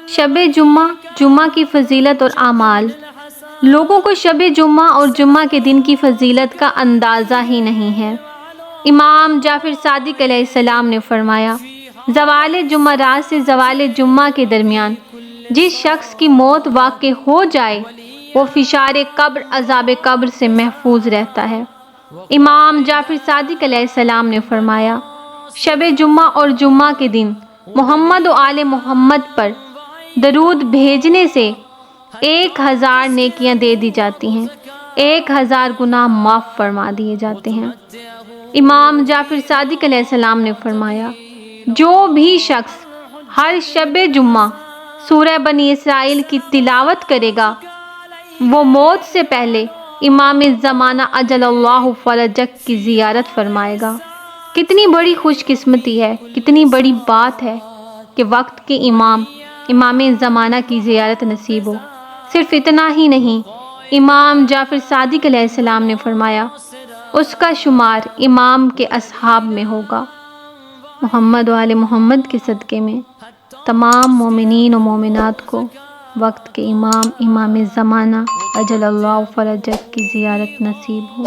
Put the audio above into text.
شب جمعہ، جمعہ کی فضیلت اور اعمال۔ لوگوں کو شب جمعہ اور جمعہ کے دن کی فضیلت کا اندازہ ہی نہیں ہے۔ امام جعفر صادق علیہ السلام نے فرمایا، زوال جمعرات سے زوال جمعہ کے درمیان جس شخص کی موت واقع ہو جائے وہ فشار قبر، عذاب قبر سے محفوظ رہتا ہے۔ امام جعفر صادق علیہ السلام نے فرمایا، شب جمعہ اور جمعہ کے دن محمد و آل محمد پر درود بھیجنے سے 1000 نیکیاں دے دی جاتی ہیں، 1000 گناہ معاف فرما دیے جاتے ہیں۔ امام جعفر صادق علیہ السلام نے فرمایا، جو بھی شخص ہر شب جمعہ سورہ بنی اسرائیل کی تلاوت کرے گا وہ موت سے پہلے امام زمانہ اجل اللہ فرجک کی زیارت فرمائے گا۔ کتنی بڑی خوش قسمتی ہے، کتنی بڑی بات ہے کہ وقت کے امام زمانہ کی زیارت نصیب ہو۔ صرف اتنا ہی نہیں، امام جعفر صادق علیہ السلام نے فرمایا اس کا شمار امام کے اصحاب میں ہوگا۔ محمد و آل محمد کے صدقے میں تمام مومنین و مومنات کو وقت کے امام زمانہ اجل اللہ فرجک کی زیارت نصیب ہو۔